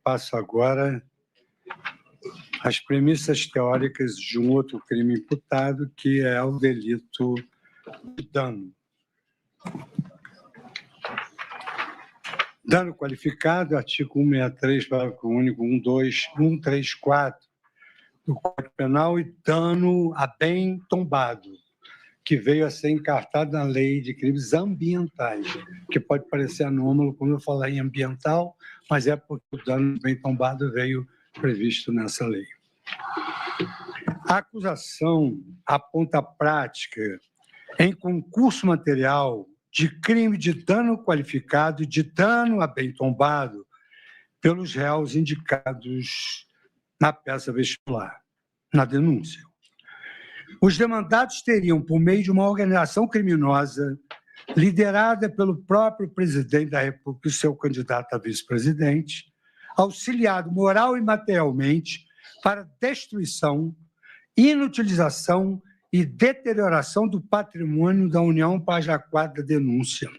Passo agora às premissas teóricas de um outro crime imputado, que é o delito de dano. Dano qualificado, artigo 163, parágrafo único, 134 do Código Penal, e dano a bem tombado, que veio a ser encartado na Lei de Crimes Ambientais, que pode parecer anômalo quando eu falar em ambiental, mas é porque o dano bem tombado veio previsto nessa lei. A acusação aponta a prática em concurso material de crime de dano qualificado e de dano a bem tombado pelos réus indicados na peça vestibular, na denúncia. Os demandados teriam, por meio de uma organização criminosa, liderada pelo próprio presidente da República e seu candidato a vice-presidente, auxiliado moral e materialmente para destruição, inutilização e deterioração do patrimônio da União, página 4 da denúncia.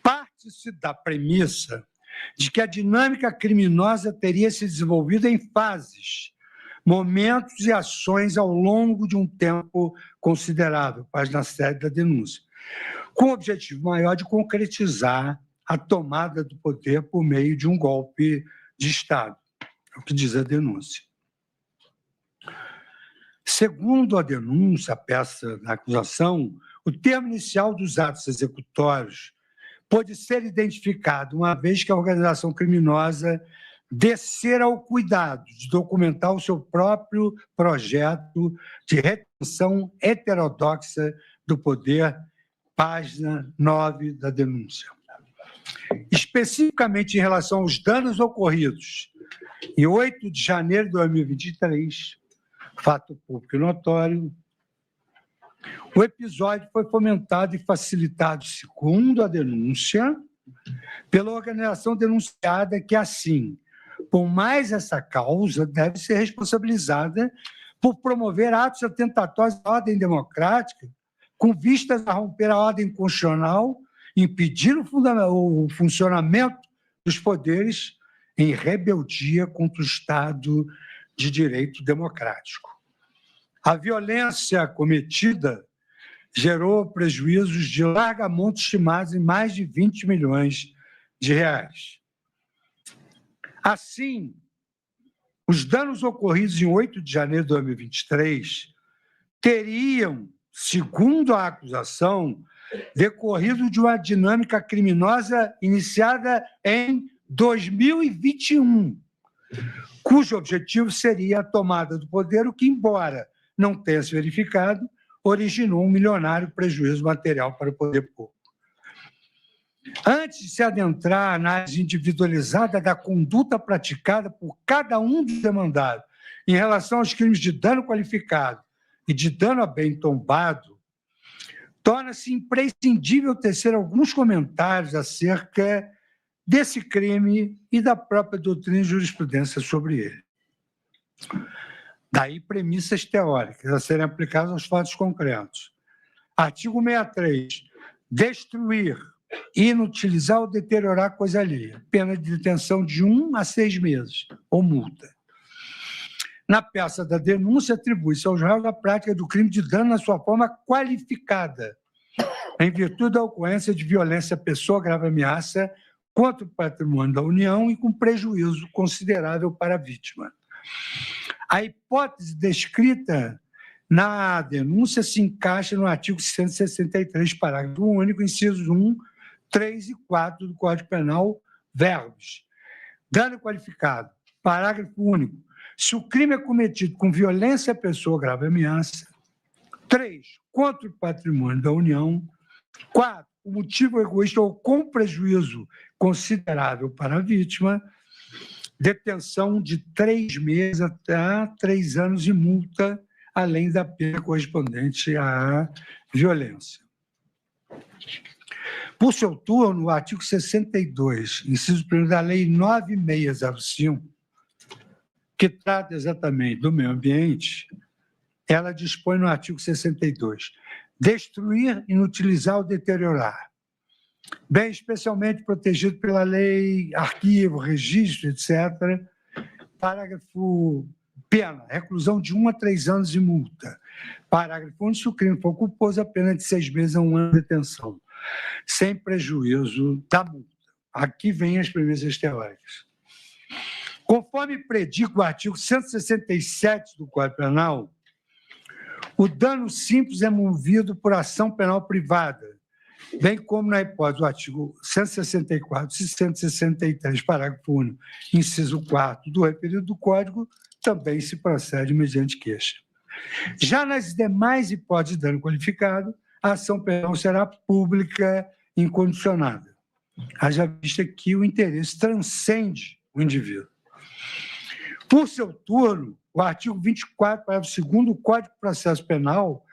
Parte-se da premissa de que a dinâmica criminosa teria se desenvolvido em fases, momentos e ações ao longo de um tempo considerável, página 7 da denúncia, com o objetivo maior de concretizar a tomada do poder por meio de um golpe de Estado, é o que diz a denúncia. Segundo a denúncia, a peça da acusação, o termo inicial dos atos executórios pode ser identificado uma vez que a organização criminosa descer ao cuidado de documentar o seu próprio projeto de retenção heterodoxa do poder, página 9 da denúncia. Especificamente em relação aos danos ocorridos em 8 de janeiro de 2023, fato público e notório, o episódio foi fomentado e facilitado, segundo a denúncia, pela organização denunciada que, assim, por mais essa causa, deve ser responsabilizada por promover atos atentatórios à ordem democrática, com vistas a romper a ordem constitucional, impedir o funcionamento dos poderes em rebeldia contra o Estado de Direito Democrático. A violência cometida gerou prejuízos de larga monta estimados em mais de 20 milhões de reais. Assim, os danos ocorridos em 8 de janeiro de 2023 teriam, segundo a acusação, decorrido de uma dinâmica criminosa iniciada em 2021, cujo objetivo seria a tomada do poder, o que, embora não tenha se verificado, originou um milionário prejuízo material para o poder público. Antes de se adentrar à análise individualizada da conduta praticada por cada um dos demandados em relação aos crimes de dano qualificado e de dano a bem tombado, torna-se imprescindível tecer alguns comentários acerca desse crime e da própria doutrina e jurisprudência sobre ele. Daí premissas teóricas a serem aplicadas aos fatos concretos. Artigo 63. Destruir, inutilizar ou deteriorar coisa alheia. Pena de detenção de 1 a 6 meses, ou multa. Na peça da denúncia, atribui-se aos réus a prática do crime de dano na sua forma qualificada, em virtude da ocorrência de violência à pessoa, grave ameaça contra o patrimônio da União e com prejuízo considerável para a vítima. A hipótese descrita na denúncia se encaixa no artigo 163, parágrafo único, incisos 1, 3 e 4 do Código Penal, verbos. Dano qualificado, parágrafo único. Se o crime é cometido com violência à pessoa, grave ameaça. 3, contra o patrimônio da União. 4, o motivo egoísta ou com prejuízo considerável para a vítima. Detenção de 3 meses até 3 anos e multa, além da pena correspondente à violência. Por seu turno, o artigo 62, inciso 1 da Lei 9605, que trata exatamente do meio ambiente, ela dispõe no artigo 62, destruir, inutilizar ou deteriorar. bem especialmente protegido pela lei, arquivo, registro, etc. Parágrafo pena, reclusão de 1 a 3 anos e multa. Parágrafo único, se o crime for culposo, a pena de 6 meses a 1 ano de detenção, sem prejuízo da multa. Aqui vem as premissas teóricas. Conforme predica o artigo 167 do Código Penal, o dano simples é movido por ação penal privada, bem como na hipótese do artigo 164 e 163, parágrafo único, inciso 4 do referido do Código, também se procede mediante queixa. Já nas demais hipóteses de dano qualificado, a ação penal será pública incondicionada. Haja vista que o interesse transcende o indivíduo. Por seu turno, o artigo 24, parágrafo 2º do Código de Processo Penal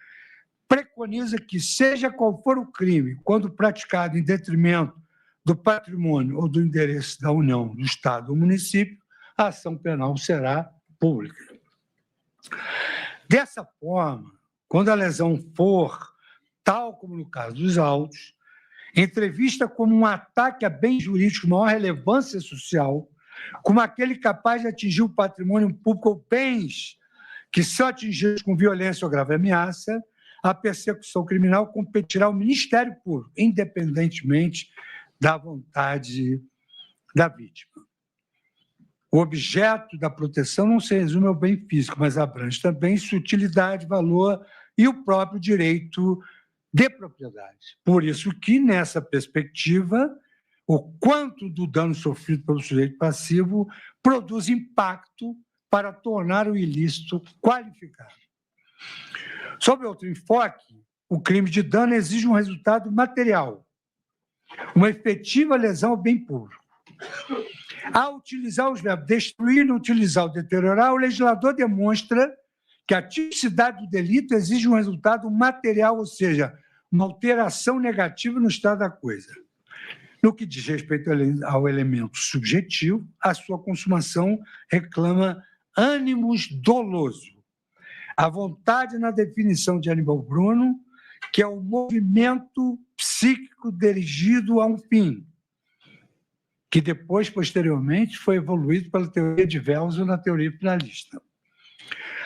preconiza que, seja qual for o crime, quando praticado em detrimento do patrimônio ou do interesse da União, do Estado ou município, a ação penal será pública. Dessa forma, quando a lesão for, tal como no caso dos autos, entrevista como um ataque a bens jurídicos de maior relevância social, como aquele capaz de atingir o patrimônio público ou bens que são atingidos com violência ou grave ameaça, a persecução criminal competirá ao Ministério Público, independentemente da vontade da vítima. O objeto da proteção não se resume ao bem físico, mas abrange também sua utilidade, valor e o próprio direito de propriedade. Por isso que, nessa perspectiva, o quanto do dano sofrido pelo sujeito passivo produz impacto para tornar o ilícito qualificado. Sob outro enfoque, o crime de dano exige um resultado material, uma efetiva lesão ao bem público. Ao utilizar os verbos destruir, não utilizar ou deteriorar, o legislador demonstra que a tipicidade do delito exige um resultado material, ou seja, uma alteração negativa no estado da coisa. No que diz respeito ao elemento subjetivo, a sua consumação reclama ânimos doloso. A vontade na definição de Aníbal Bruno, que é o movimento psíquico dirigido a um fim, que depois, posteriormente, foi evoluído pela teoria de Wells na teoria finalista.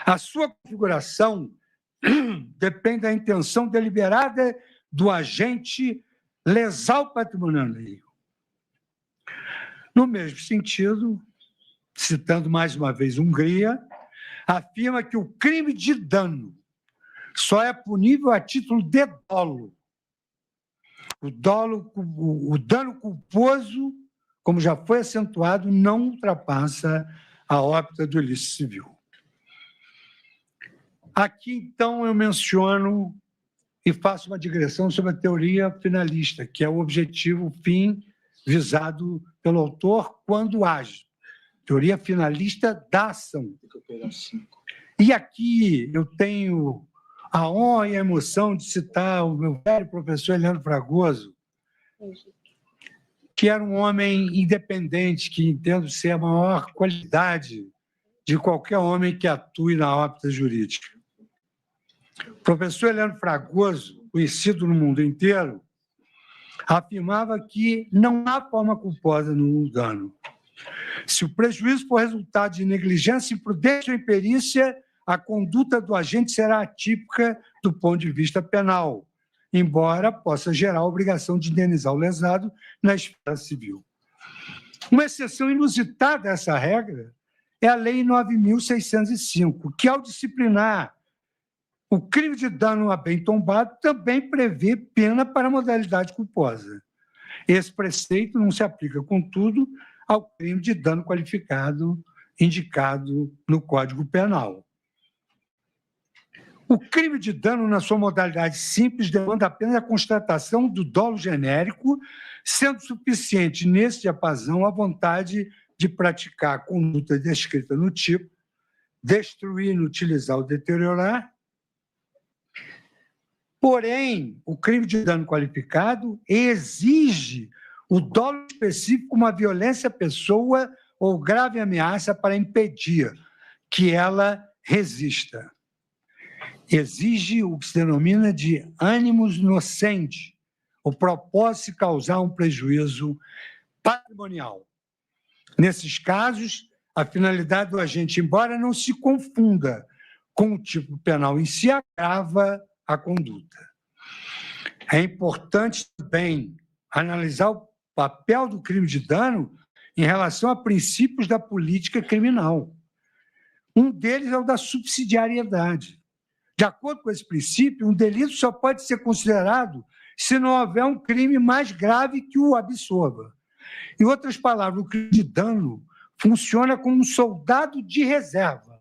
A sua configuração depende da intenção deliberada do agente lesar o patrimônio alheio. No mesmo sentido, citando mais uma vez Hungria, afirma que o crime de dano só é punível a título de dolo. O dano culposo, como já foi acentuado, não ultrapassa a órbita do ilícito civil. Aqui, então, eu menciono e faço uma digressão sobre a teoria finalista, que é o objetivo, o fim visado pelo autor quando age. Teoria finalista da ação. E aqui eu tenho a honra e a emoção de citar o meu velho professor Leandro Fragoso, que era um homem independente, que entendo ser a maior qualidade de qualquer homem que atue na órbita jurídica. O professor Heleno Fragoso, conhecido no mundo inteiro, afirmava que não há forma culposa no dano. Se o prejuízo for resultado de negligência, imprudência ou imperícia, a conduta do agente será atípica do ponto de vista penal, embora possa gerar a obrigação de indenizar o lesado na esfera civil. Uma exceção inusitada a essa regra é a Lei 9.605, que, ao disciplinar o crime de dano a bem tombado, também prevê pena para a modalidade culposa. Esse preceito não se aplica, contudo, ao crime de dano qualificado indicado no Código Penal. O crime de dano, na sua modalidade simples, demanda apenas a constatação do dolo genérico, sendo suficiente, nesse diapasão, a vontade de praticar a conduta descrita no tipo, destruir, inutilizar ou deteriorar. Porém, o crime de dano qualificado exige o dolo específico, uma violência à pessoa ou grave ameaça para impedir que ela resista. Exige o que se denomina de animus nocente, o propósito de causar um prejuízo patrimonial. Nesses casos, a finalidade do agente, embora não se confunda com o tipo penal em si, agrava a conduta. É importante também analisar o papel do crime de dano em relação a princípios da política criminal. Um deles é o da subsidiariedade. De acordo com esse princípio, um delito só pode ser considerado se não houver um crime mais grave que o absolva. Em outras palavras, o crime de dano funciona como um soldado de reserva,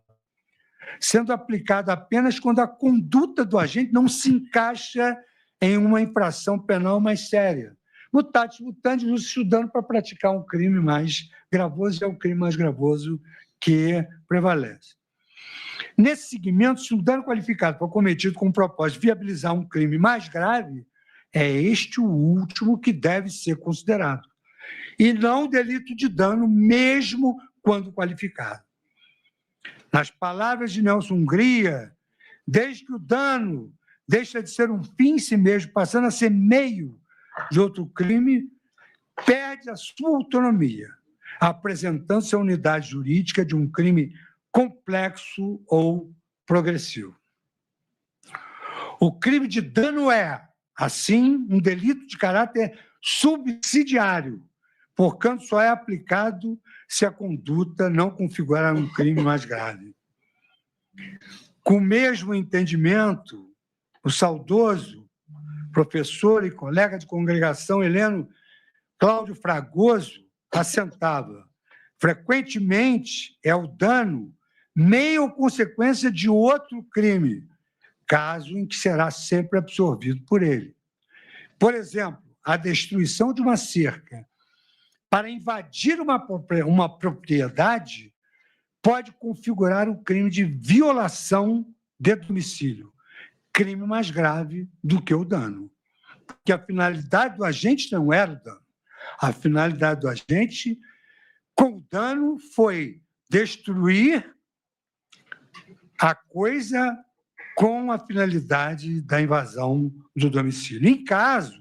sendo aplicado apenas quando a conduta do agente não se encaixa em uma infração penal mais séria. Mutatis mutandis, usa-se o dano para praticar um crime mais gravoso, é o crime mais gravoso que prevalece. Nesse segmento, se o dano qualificado for cometido com o propósito de viabilizar um crime mais grave, é este o último que deve ser considerado, e não o delito de dano, mesmo quando qualificado. Nas palavras de Nelson Hungria, desde que o dano deixa de ser um fim em si mesmo, passando a ser meio de outro crime, perde a sua autonomia, apresentando-se a unidade jurídica de um crime complexo ou progressivo. O crime de dano é, assim, um delito de caráter subsidiário, portanto, só é aplicado se a conduta não configurar um crime mais grave. Com o mesmo entendimento, o saudoso professor e colega de congregação Heleno Cláudio Fragoso assentava: frequentemente é o dano meio ou consequência de outro crime, caso em que será sempre absorvido por ele. Por exemplo, a destruição de uma cerca para invadir uma propriedade pode configurar um crime de violação de domicílio, crime mais grave do que o dano, porque a finalidade do agente não era o dano. A finalidade do agente com o dano foi destruir a coisa com a finalidade da invasão do domicílio. Em caso,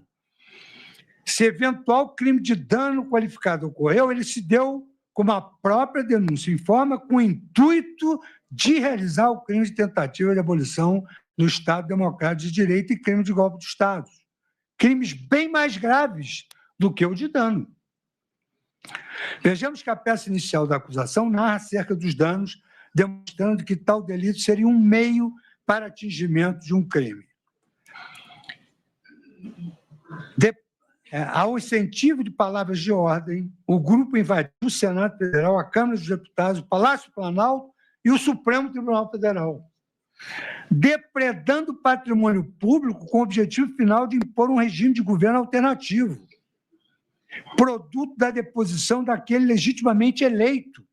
se eventual crime de dano qualificado ocorreu, ele se deu como a própria denúncia informa, com o intuito de realizar o crime de tentativa de abolição do Estado Democrático de Direito e crime de golpe de Estado. Crimes bem mais graves do que o de dano. Vejamos que a peça inicial da acusação narra acerca dos danos, demonstrando que tal delito seria um meio para atingimento de um crime. Ao incentivo de palavras de ordem, o grupo invadiu o Senado Federal, a Câmara dos Deputados, o Palácio Planalto e o Supremo Tribunal Federal, depredando o patrimônio público com o objetivo final de impor um regime de governo alternativo, produto da deposição daquele legitimamente eleito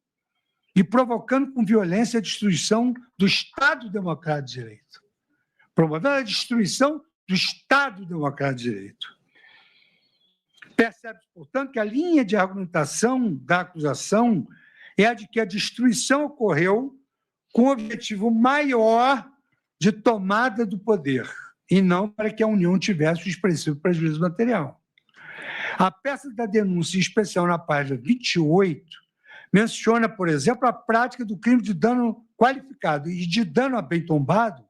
e provocando com violência a destruição do Estado Democrático de Direito. Promovendo a destruição do Estado Democrático de Direito. Percebe-se, portanto, que a linha de argumentação da acusação é a de que a destruição ocorreu com o objetivo maior de tomada do poder, e não para que a União tivesse o expressivo prejuízo material. A peça da denúncia, em especial na página 28, menciona, por exemplo, a prática do crime de dano qualificado e de dano a bem tombado,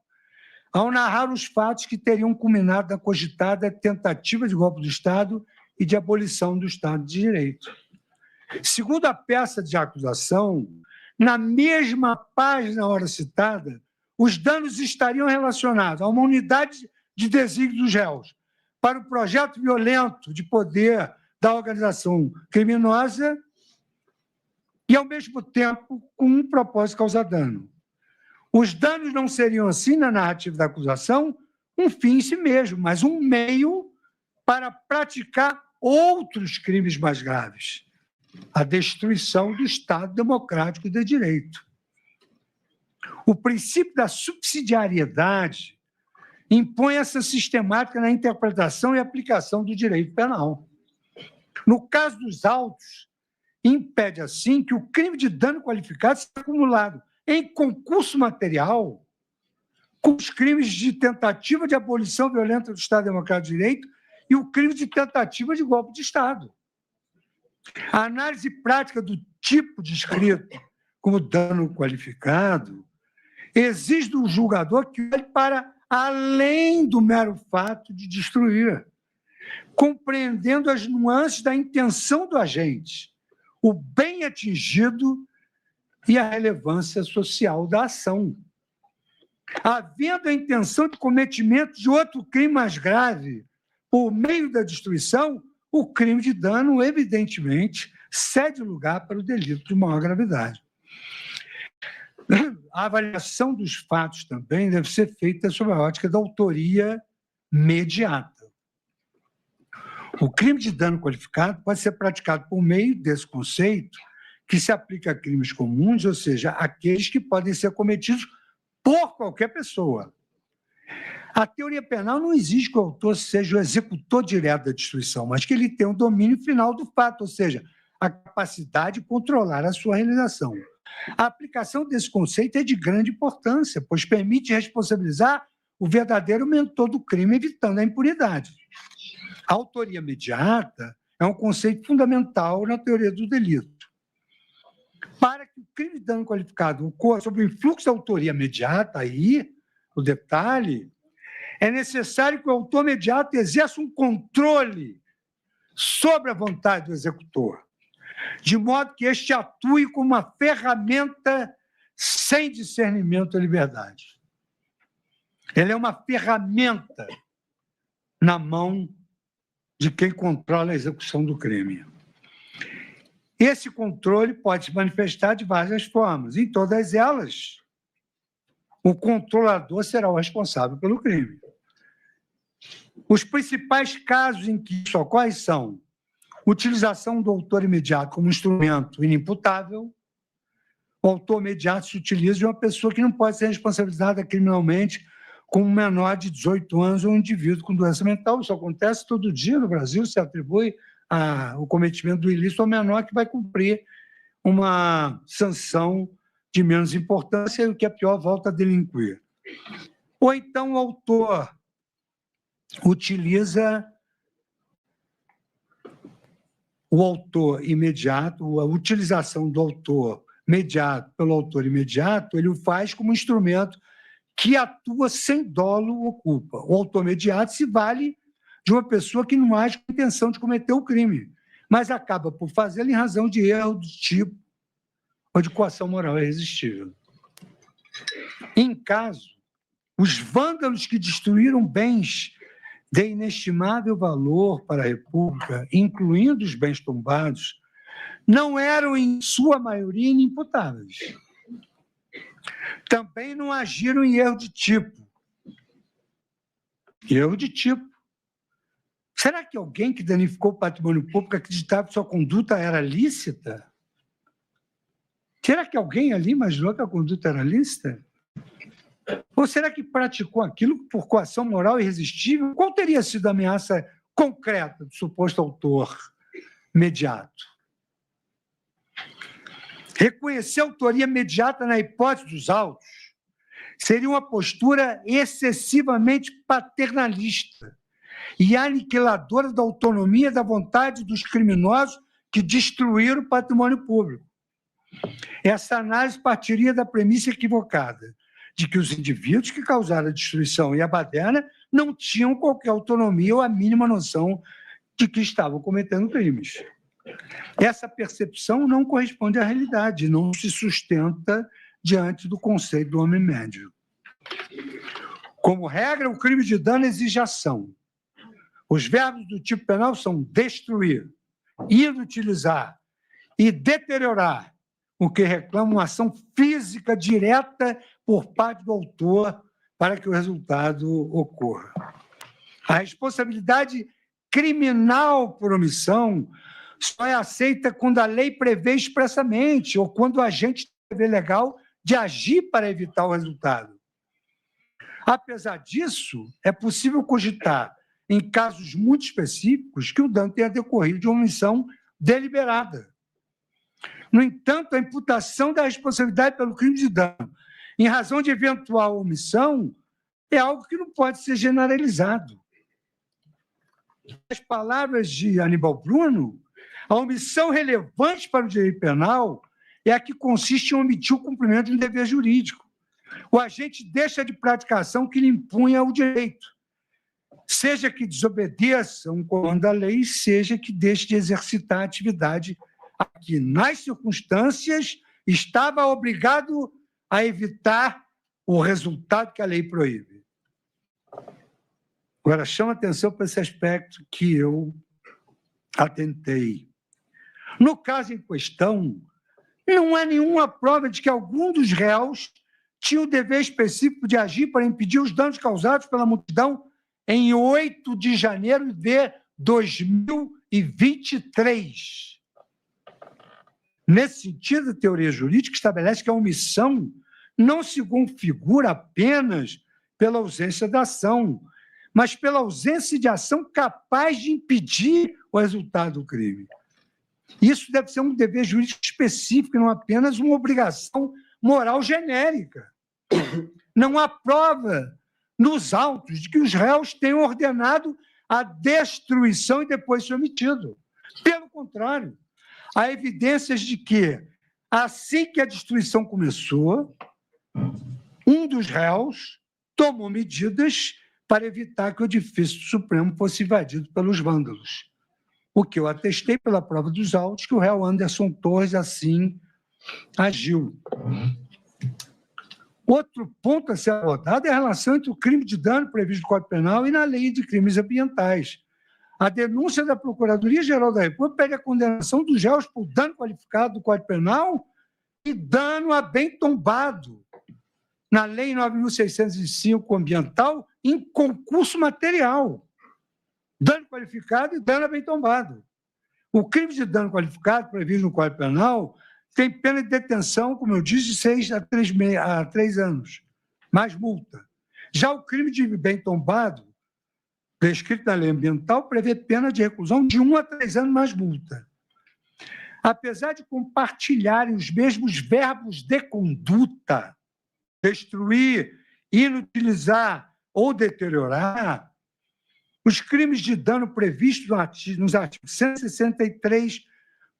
ao narrar os fatos que teriam culminado na cogitada tentativa de golpe do Estado e de abolição do Estado de Direito. Segundo a peça de acusação, na mesma página hora citada, os danos estariam relacionados a uma unidade de desígnio dos réus para o projeto violento de poder da organização criminosa e, ao mesmo tempo, com um propósito de causar dano. Os danos não seriam, assim, na narrativa da acusação, um fim em si mesmo, mas um meio para praticar outros crimes mais graves, a destruição do Estado Democrático de Direito. O princípio da subsidiariedade impõe essa sistemática na interpretação e aplicação do direito penal. No caso dos autos, impede, assim, que o crime de dano qualificado seja acumulado em concurso material com os crimes de tentativa de abolição violenta do Estado Democrático de Direito e o crime de tentativa de golpe de Estado. A análise prática do tipo descrito como dano qualificado exige do julgador que olhe para além do mero fato de destruir, compreendendo as nuances da intenção do agente, o bem atingido e a relevância social da ação. Havendo a intenção de cometimento de outro crime mais grave por meio da destruição, o crime de dano, evidentemente, cede lugar para o delito de maior gravidade. A avaliação dos fatos também deve ser feita sob a ótica da autoria mediata. O crime de dano qualificado pode ser praticado por meio desse conceito que se aplica a crimes comuns, ou seja, aqueles que podem ser cometidos por qualquer pessoa. A teoria penal não exige que o autor seja o executor direto da destruição, mas que ele tenha o domínio final do fato, ou seja, a capacidade de controlar a sua realização. A aplicação desse conceito é de grande importância, pois permite responsabilizar o verdadeiro mentor do crime, evitando a impunidade. A autoria imediata é um conceito fundamental na teoria do delito. Para que o crime de dano qualificado ocorra sob o influxo da autoria imediata, aí, o detalhe, é necessário que o autor imediato exerça um controle sobre a vontade do executor, de modo que este atue como uma ferramenta sem discernimento à liberdade. Ele é uma ferramenta na mão de quem controla a execução do crime. Esse controle pode se manifestar de várias formas. Em todas elas, o controlador será o responsável pelo crime. Os principais casos em que isso ocorre são utilização do autor imediato como instrumento inimputável. O autor imediato se utiliza de uma pessoa que não pode ser responsabilizada criminalmente como um menor de 18 anos ou um indivíduo com doença mental. Isso acontece todo dia no Brasil, se atribui o cometimento do ilícito ao menor que vai cumprir uma sanção de menos importância e o que é pior, volta a delinquir. Ou então o autor utiliza o autor imediato, a utilização do autor imediato pelo autor imediato, ele o faz como instrumento que atua sem dolo ou culpa. O autor imediato se vale de uma pessoa que não age com intenção de cometer o crime, mas acaba por fazê-lo em razão de erro do tipo ou de coação moral irresistível. Em caso, os vândalos que destruíram bens de inestimável valor para a República, incluindo os bens tombados, não eram, em sua maioria, inimputáveis. Também não agiram em erro de tipo. Erro de tipo. Será que alguém que danificou o patrimônio público acreditava que sua conduta era lícita? Será que alguém ali imaginou que a conduta era lícita? Ou será que praticou aquilo por coação moral irresistível? Qual teria sido a ameaça concreta do suposto autor imediato? Reconhecer a autoria imediata na hipótese dos autos seria uma postura excessivamente paternalista e aniquiladora da autonomia da vontade dos criminosos que destruíram o patrimônio público. Essa análise partiria da premissa equivocada de que os indivíduos que causaram a destruição e a baderna não tinham qualquer autonomia ou a mínima noção de que estavam cometendo crimes. Essa percepção não corresponde à realidade, não se sustenta diante do conceito do homem médio. Como regra, o crime de dano exige ação. Os verbos do tipo penal são destruir, inutilizar e deteriorar, o que reclama uma ação física direta por parte do autor para que o resultado ocorra. A responsabilidade criminal por omissão só é aceita quando a lei prevê expressamente ou quando o agente tem dever legal de agir para evitar o resultado. Apesar disso, é possível cogitar, em casos muito específicos, que o dano tenha decorrido de uma omissão deliberada. No entanto, a imputação da responsabilidade pelo crime de dano em razão de eventual omissão é algo que não pode ser generalizado. As palavras de Aníbal Bruno, a omissão relevante para o direito penal é a que consiste em omitir o cumprimento de um dever jurídico. O agente deixa de praticar ação que lhe impunha o direito, seja que desobedeça um comando da lei, seja que deixe de exercitar a atividade a que, nas circunstâncias, estava obrigado a evitar o resultado que a lei proíbe. Agora, chama atenção para esse aspecto que eu atentei. No caso em questão, não há nenhuma prova de que algum dos réus tinha o dever específico de agir para impedir os danos causados pela multidão em 8 de janeiro de 2023. Nesse sentido, a teoria jurídica estabelece que a omissão não se configura apenas pela ausência da ação, mas pela ausência de ação capaz de impedir o resultado do crime. Isso deve ser um dever jurídico específico, e não apenas uma obrigação moral genérica. Não há prova nos autos de que os réus tenham ordenado a destruição e depois se omitido. Pelo contrário, há evidências de que, assim que a destruição começou, um dos réus tomou medidas para evitar que o edifício supremo fosse invadido pelos vândalos. O que eu atestei pela prova dos autos, que o réu Anderson Torres assim agiu. Outro ponto a ser abordado é a relação entre o crime de dano previsto no Código Penal e na Lei de Crimes Ambientais. A denúncia da Procuradoria-Geral da República pede a condenação dos réus por dano qualificado do Código Penal e dano a bem tombado, na Lei 9.605 ambiental, em concurso material. Dano qualificado e dano a bem tombado. O crime de dano qualificado previsto no Código Penal tem pena de detenção, como eu disse, de 6 a 3 anos, mais multa. Já o crime de bem tombado, prescrito na lei ambiental, prevê pena de reclusão de 1 a 3 anos mais multa. Apesar de compartilharem os mesmos verbos de conduta, destruir, inutilizar ou deteriorar, os crimes de dano previstos nos artigos 163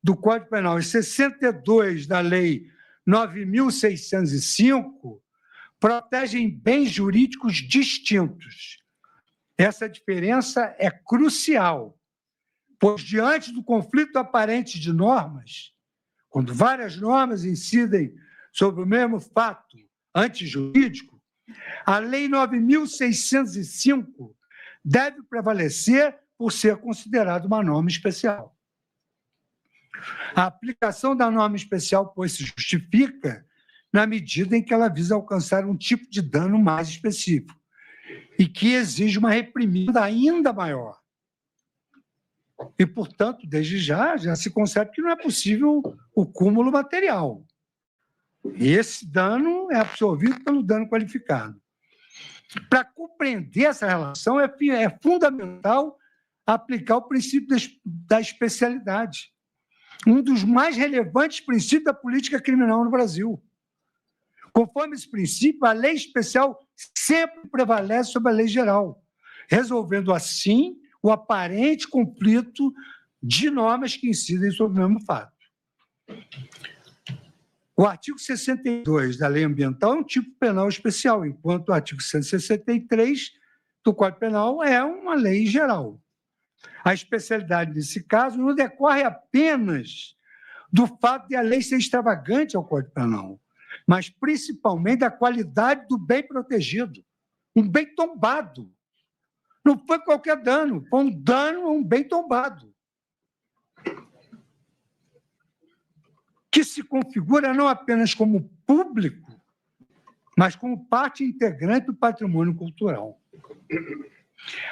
do Código Penal e 62 da Lei 9.605 protegem bens jurídicos distintos. Essa diferença é crucial, pois, diante do conflito aparente de normas, quando várias normas incidem sobre o mesmo fato antijurídico, a Lei 9.605 deve prevalecer por ser considerada uma norma especial. A aplicação da norma especial, pois, se justifica na medida em que ela visa alcançar um tipo de dano mais específico e que exige uma reprimenda ainda maior. E, portanto, desde já se concebe que não é possível o cúmulo material. Esse dano é absorvido pelo dano qualificado. Para compreender essa relação, é fundamental aplicar o princípio da especialidade, um dos mais relevantes princípios da política criminal no Brasil. Conforme esse princípio, a lei especial sempre prevalece sobre a lei geral, resolvendo assim o aparente conflito de normas que incidem sobre o mesmo fato. O artigo 62 da Lei Ambiental é um tipo penal especial, enquanto o artigo 163 do Código Penal é uma lei geral. A especialidade nesse caso não decorre apenas do fato de a lei ser extravagante ao Código Penal, mas principalmente da qualidade do bem protegido, um bem tombado. Não foi qualquer dano, foi um dano a um bem tombado, que se configura não apenas como público, mas como parte integrante do patrimônio cultural.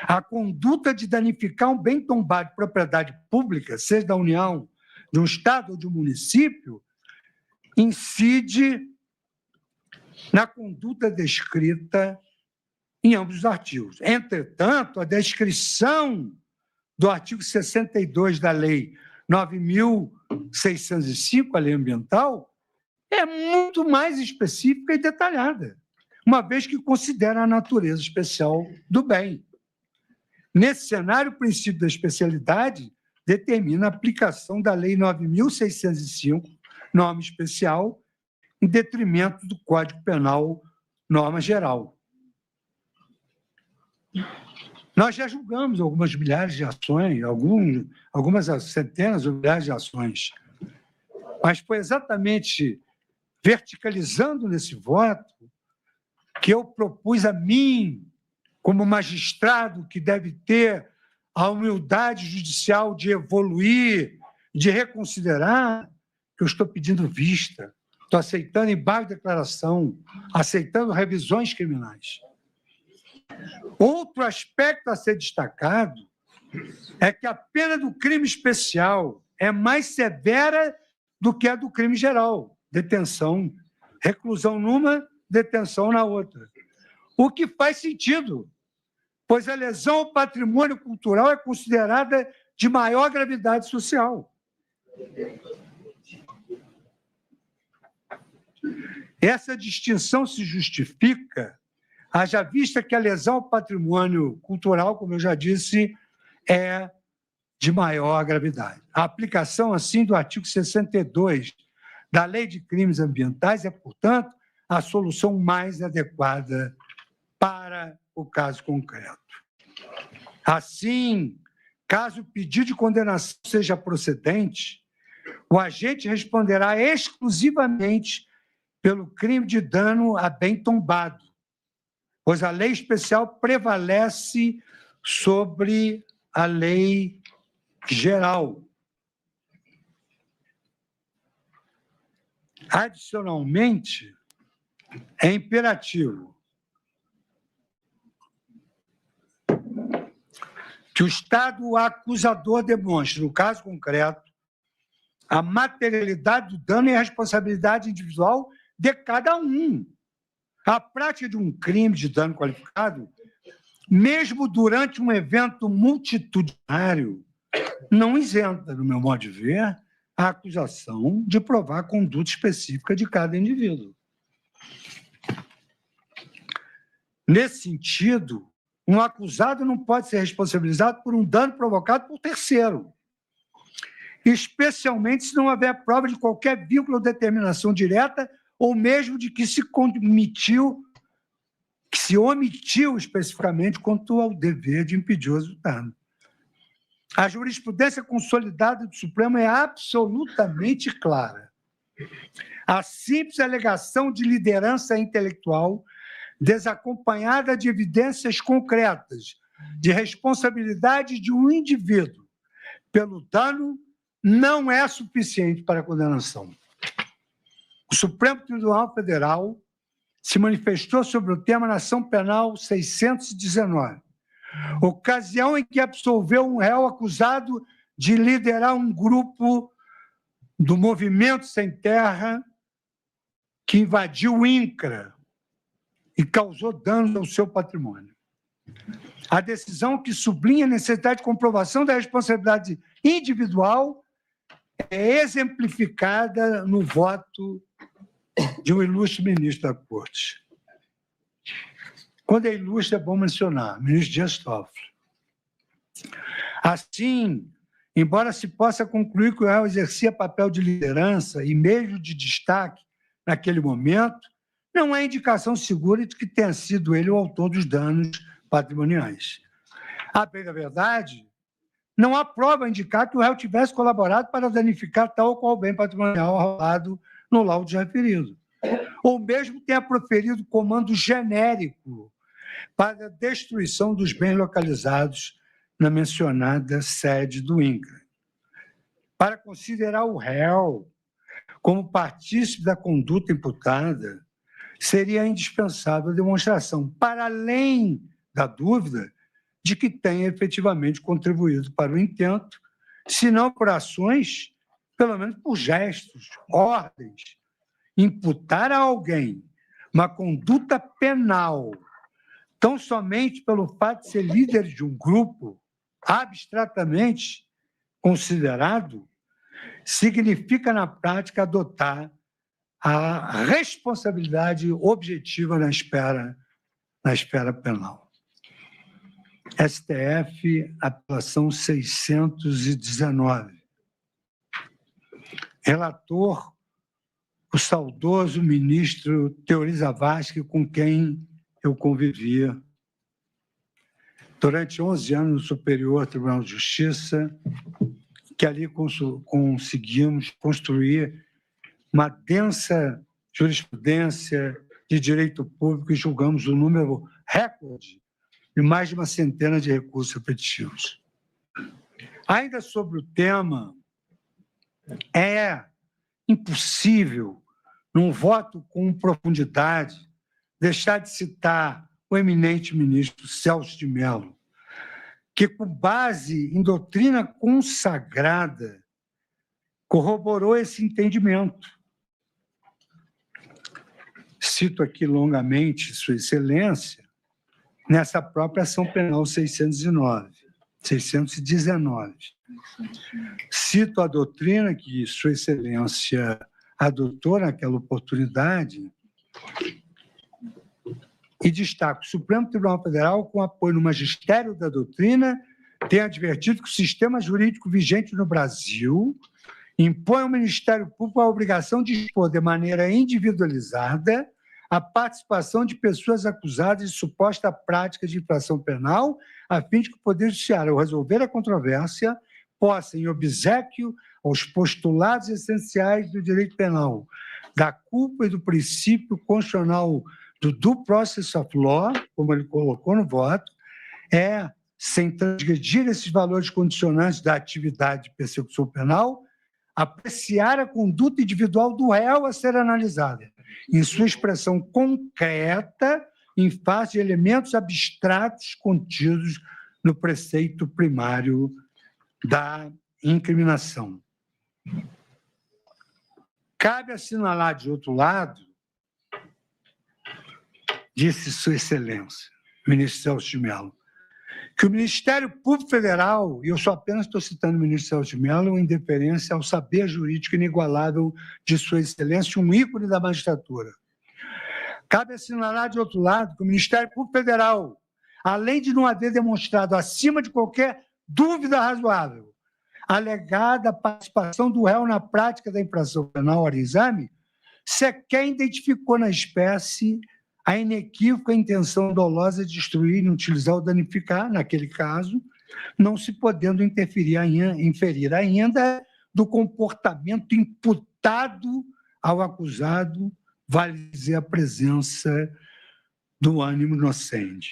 A conduta de danificar um bem tombado de propriedade pública, seja da União, de um Estado ou de um município, incide na conduta descrita em ambos os artigos. Entretanto, a descrição do artigo 62 da Lei 9.605, a Lei Ambiental, é muito mais específica e detalhada, uma vez que considera a natureza especial do bem. Nesse cenário, o princípio da especialidade determina a aplicação da Lei 9.605, norma especial, em detrimento do Código Penal, norma geral. Nós já julgamos algumas milhares de ações, algumas centenas ou milhares de ações, mas foi exatamente verticalizando nesse voto que eu propus a mim, como magistrado que deve ter a humildade judicial de evoluir, de reconsiderar, que eu estou pedindo vista, estou aceitando embargo de declaração, aceitando revisões criminais. Outro aspecto a ser destacado é que a pena do crime especial é mais severa do que a do crime geral, detenção, reclusão numa, detenção na outra. O que faz sentido, pois a lesão ao patrimônio cultural é considerada de maior gravidade social. Essa distinção se justifica, haja vista que a lesão ao patrimônio cultural, como eu já disse, é de maior gravidade. A aplicação, assim, do artigo 62 da Lei de Crimes Ambientais é, portanto, a solução mais adequada para o caso concreto. Assim, caso o pedido de condenação seja procedente, o agente responderá exclusivamente pelo crime de dano a bem tombado, pois a lei especial prevalece sobre a lei geral. Adicionalmente, é imperativo que o Estado acusador demonstre, no caso concreto, a materialidade do dano e a responsabilidade individual de cada um. A prática de um crime de dano qualificado, mesmo durante um evento multitudinário, não isenta, no meu modo de ver, a acusação de provar a conduta específica de cada indivíduo. Nesse sentido, um acusado não pode ser responsabilizado por um dano provocado por terceiro, especialmente se não houver prova de qualquer vínculo ou determinação direta ou mesmo de que se omitiu especificamente quanto ao dever de impedir o resultado. A jurisprudência consolidada do Supremo é absolutamente clara. A simples alegação de liderança intelectual, desacompanhada de evidências concretas de responsabilidade de um indivíduo pelo dano, não é suficiente para a condenação. O Supremo Tribunal Federal se manifestou sobre o tema na ação penal 619, ocasião em que absolveu um réu acusado de liderar um grupo do Movimento Sem Terra que invadiu o INCRA e causou danos ao seu patrimônio. A decisão que sublinha a necessidade de comprovação da responsabilidade individual é exemplificada no voto de um ilustre ministro da Corte. Quando é ilustre, é bom mencionar, ministro Dias Toffoli. Assim, embora se possa concluir que o réu exercia papel de liderança e mesmo de destaque naquele momento, não há indicação segura de que tenha sido ele o autor dos danos patrimoniais. A bem da verdade, não há prova a indicar que o réu tivesse colaborado para danificar tal ou qual bem patrimonial arrolado no laudo referido, ou mesmo tenha proferido comando genérico para a destruição dos bens localizados na mencionada sede do INCRA. Para considerar o réu como partícipe da conduta imputada, seria indispensável a demonstração, para além da dúvida, de que tenha efetivamente contribuído para o intento, se não por ações, pelo menos por gestos, ordens. Imputar a alguém uma conduta penal tão somente pelo fato de ser líder de um grupo abstratamente considerado, significa, na prática, adotar a responsabilidade objetiva na esfera penal. STF, apelação 619. Relator, o saudoso ministro Teori Zavascki, com quem eu convivia durante 11 anos no Superior Tribunal de Justiça, que ali conseguimos construir uma densa jurisprudência de direito público e julgamos um número recorde de mais de uma centena de recursos repetitivos. Ainda sobre o tema, é impossível, num voto com profundidade, deixar de citar o eminente ministro Celso de Mello, que, com base em doutrina consagrada, corroborou esse entendimento. Cito aqui longamente Sua Excelência, nessa própria ação penal 619. Cito a doutrina que Sua Excelência adotou naquela oportunidade e destaco: o Supremo Tribunal Federal, com apoio no magistério da doutrina, tem advertido que o sistema jurídico vigente no Brasil impõe ao Ministério Público a obrigação de expor de maneira individualizada a participação de pessoas acusadas de suposta prática de infração penal, a fim de que o Poder Judiciário, ao resolver a controvérsia, possa, em obséquio aos postulados essenciais do direito penal, da culpa e do princípio constitucional do due process of law, como ele colocou no voto, sem transgredir esses valores condicionantes da atividade de persecução penal, apreciar a conduta individual do réu a ser analisada, em sua expressão concreta, em face de elementos abstratos contidos no preceito primário da incriminação. Cabe assinalar, de outro lado, disse Sua Excelência, ministro Celso de Mello, que o Ministério Público Federal, e eu só apenas estou citando o ministro Celso de Mello em deferência ao saber jurídico inigualável de Sua Excelência, um ícone da magistratura. Cabe assinalar, de outro lado, que o Ministério Público Federal, além de não haver demonstrado, acima de qualquer dúvida razoável, alegada participação do réu na prática da infração penal hora exame, sequer identificou na espécie a inequívoca intenção dolosa de destruir, inutilizar ou danificar, naquele caso, não se podendo inferir ainda do comportamento imputado ao acusado, vale dizer a presença do ânimo inocente.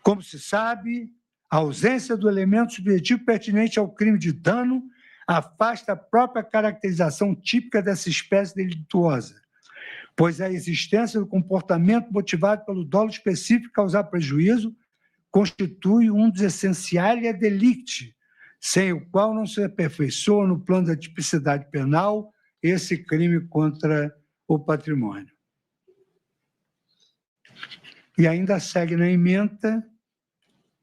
Como se sabe, a ausência do elemento subjetivo pertinente ao crime de dano afasta a própria caracterização típica dessa espécie delituosa, pois a existência do comportamento motivado pelo dolo específico causar prejuízo constitui um dos essenciais delicti, sem o qual não se aperfeiçoa no plano da tipicidade penal esse crime contra o patrimônio. E ainda segue na ementa,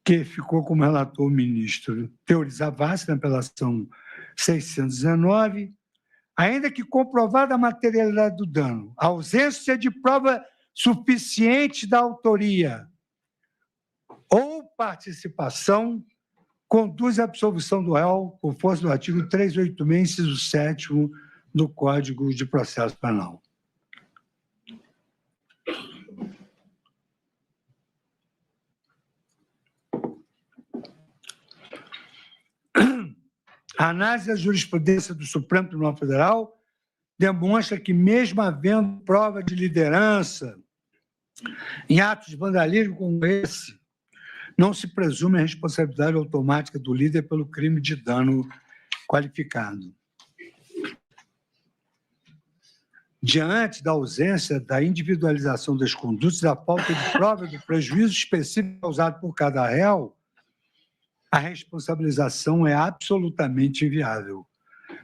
que ficou como relator o ministro Teori Zavascki, na apelação 619, ainda que comprovada a materialidade do dano, a ausência de prova suficiente da autoria ou participação, conduz à absolvição do réu por força do artigo 386, inciso 7º do Código de Processo Penal. A análise da jurisprudência do Supremo Tribunal Federal demonstra que, mesmo havendo prova de liderança em atos de vandalismo como esse, não se presume a responsabilidade automática do líder pelo crime de dano qualificado. Diante da ausência da individualização das condutas e da falta de prova do prejuízo específico causado por cada réu, a responsabilização é absolutamente inviável.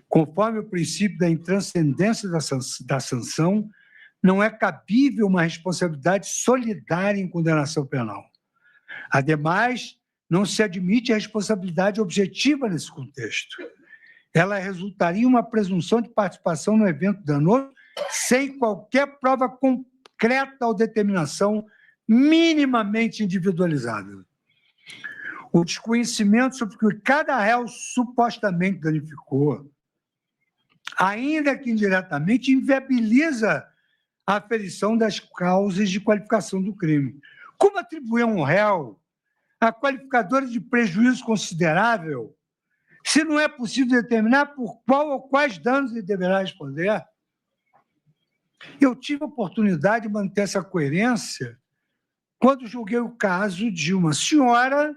Conforme o princípio da intranscendência da sanção, não é cabível uma responsabilidade solidária em condenação penal. Ademais, não se admite a responsabilidade objetiva nesse contexto. Ela resultaria em uma presunção de participação no evento danoso sem qualquer prova concreta ou determinação minimamente individualizada. o desconhecimento sobre o que cada réu supostamente danificou, ainda que indiretamente, inviabiliza a aferição das causas de qualificação do crime. Como atribuir a um réu a qualificadora de prejuízo considerável se não é possível determinar por qual ou quais danos ele deverá responder? Eu tive a oportunidade de manter essa coerência quando julguei o caso de uma senhora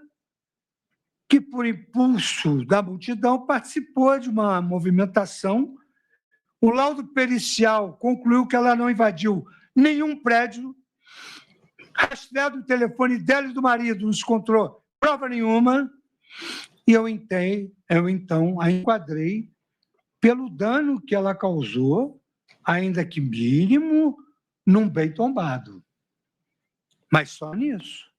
que, por impulso da multidão, participou de uma movimentação. O laudo pericial concluiu que ela não invadiu nenhum prédio, rastreado o telefone dela e do marido, não se encontrou prova nenhuma, e eu então a enquadrei pelo dano que ela causou, ainda que mínimo, num bem tombado. Mas só nisso.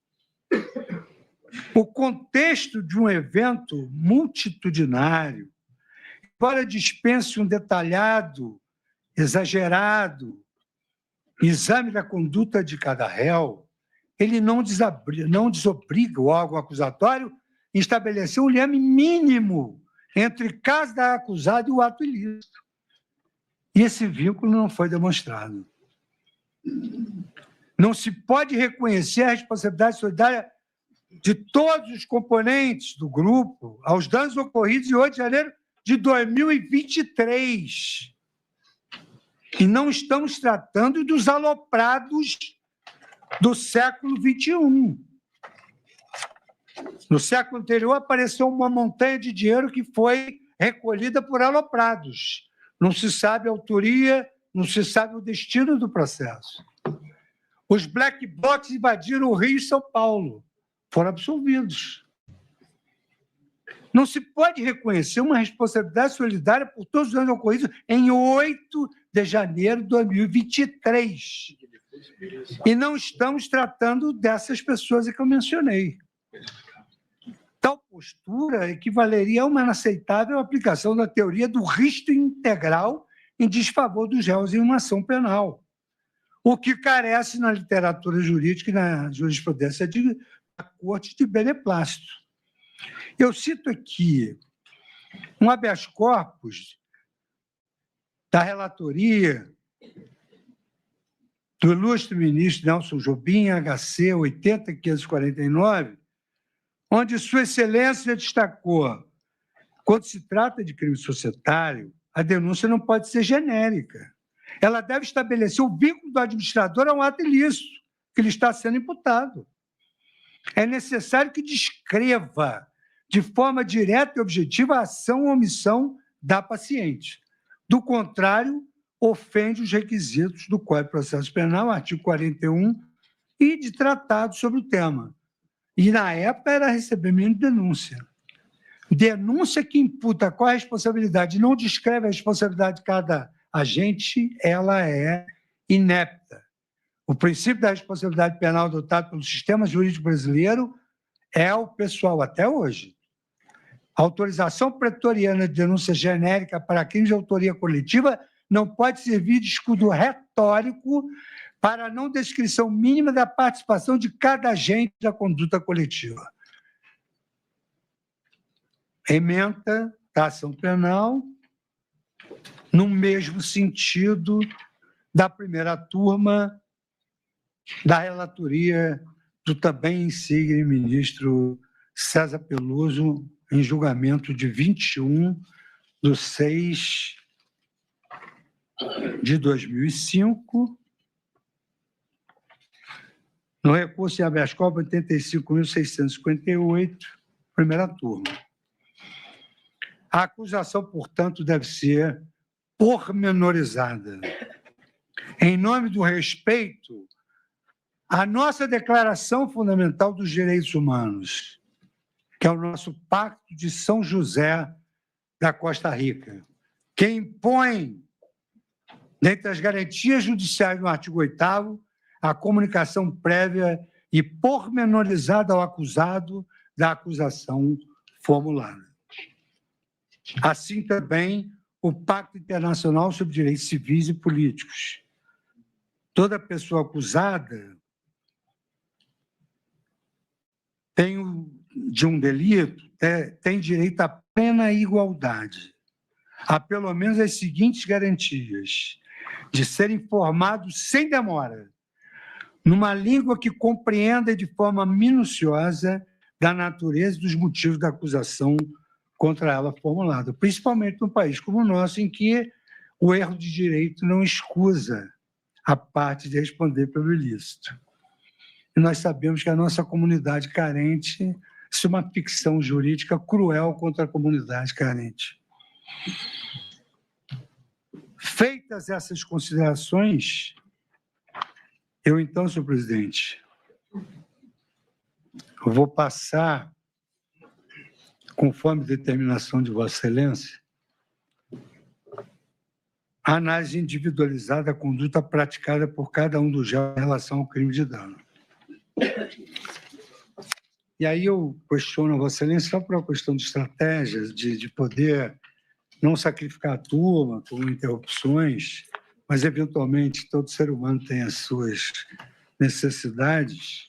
O contexto de um evento multitudinário, embora dispense um detalhado, exagerado exame da conduta de cada réu, ele não desobriga o órgão acusatório em estabelecer um leme mínimo entre caso da acusada e o ato ilícito. E esse vínculo não foi demonstrado. Não se pode reconhecer a responsabilidade solidária de todos os componentes do grupo aos danos ocorridos em 8 de janeiro de 2023. E não estamos tratando dos aloprados do século XXI. No século anterior, apareceu uma montanha de dinheiro que foi recolhida por aloprados. Não se sabe a autoria, não se sabe o destino do processo. Os black blocs invadiram o Rio e São Paulo. Foram absolvidos. Não se pode reconhecer uma responsabilidade solidária por todos os danos ocorridos em 8 de janeiro de 2023. E não estamos tratando dessas pessoas que eu mencionei. Tal postura equivaleria a uma inaceitável aplicação da teoria do risco integral em desfavor dos réus em uma ação penal, o que carece na literatura jurídica e na jurisprudência da Corte de beneplácito. Eu cito aqui um habeas corpus da relatoria do ilustre ministro Nelson Jobim, HC 80.549, onde Sua Excelência destacou: quando se trata de crime societário, a denúncia não pode ser genérica. Ela deve estabelecer o vínculo do administrador a um ato ilícito que lhe está sendo imputado. É necessário que descreva de forma direta e objetiva a ação ou omissão da paciente. Do contrário, ofende os requisitos do Código de Processo Penal, artigo 41, e de tratado sobre o tema. E, na época, era recebimento de denúncia. Denúncia que imputa qual a responsabilidade, não descreve a responsabilidade de cada agente, ela é inepta. O princípio da responsabilidade penal adotado pelo sistema jurídico brasileiro é o pessoal até hoje. A autorização pretoriana de denúncia genérica para crimes de autoria coletiva não pode servir de escudo retórico para a não descrição mínima da participação de cada agente da conduta coletiva. Ementa da ação penal no mesmo sentido da primeira turma da relatoria do também insigne ministro César Peluso, em julgamento de 21/6/2005, no recurso em habeas corpus 85.658, primeira turma. A acusação, portanto, deve ser pormenorizada. Em nome do respeito à nossa Declaração Fundamental dos Direitos Humanos, que é o nosso Pacto de São José da Costa Rica, que impõe, dentre as garantias judiciais no artigo 8º, a comunicação prévia e pormenorizada ao acusado da acusação formulada. Assim também o Pacto Internacional sobre Direitos Civis e Políticos. Toda pessoa acusada tem de um delito tem direito à plena igualdade, a pelo menos as seguintes garantias: de ser informado sem demora, numa língua que compreenda de forma minuciosa da natureza e dos motivos da acusação contra ela formulada, principalmente num país como o nosso, em que o erro de direito não escusa a parte de responder pelo ilícito. E nós sabemos que a nossa comunidade carente, isso é uma ficção jurídica cruel contra a comunidade carente. Feitas essas considerações, eu então, senhor presidente, vou passar, conforme determinação de Vossa Excelência, a análise individualizada da conduta praticada por cada um dos réus em relação ao crime de dano. E aí eu questiono a Vossa Excelência só por uma questão de estratégias, de poder não sacrificar a turma com interrupções, mas, eventualmente, todo ser humano tem as suas necessidades.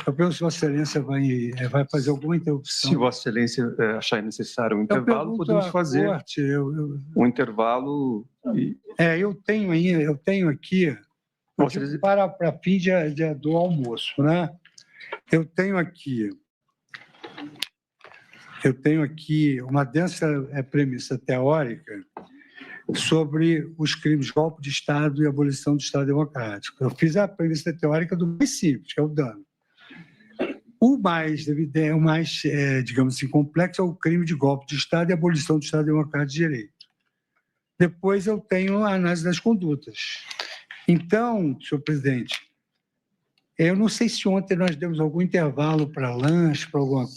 Eu penso se Vossa Excelência vai fazer alguma interrupção. Se Vossa Excelência achar necessário um intervalo, podemos fazer um intervalo. Eu tenho aqui, para fim do almoço, né? Eu tenho aqui uma densa premissa teórica sobre os crimes de golpe de Estado e abolição do Estado Democrático. Eu fiz a premissa teórica do mais simples, que é o dano. O mais, digamos assim, complexo é o crime de golpe de Estado e abolição do Estado Democrático de Direito. Depois eu tenho a análise das condutas. Então, senhor presidente, eu não sei se ontem nós demos algum intervalo para lanche, para alguma coisa.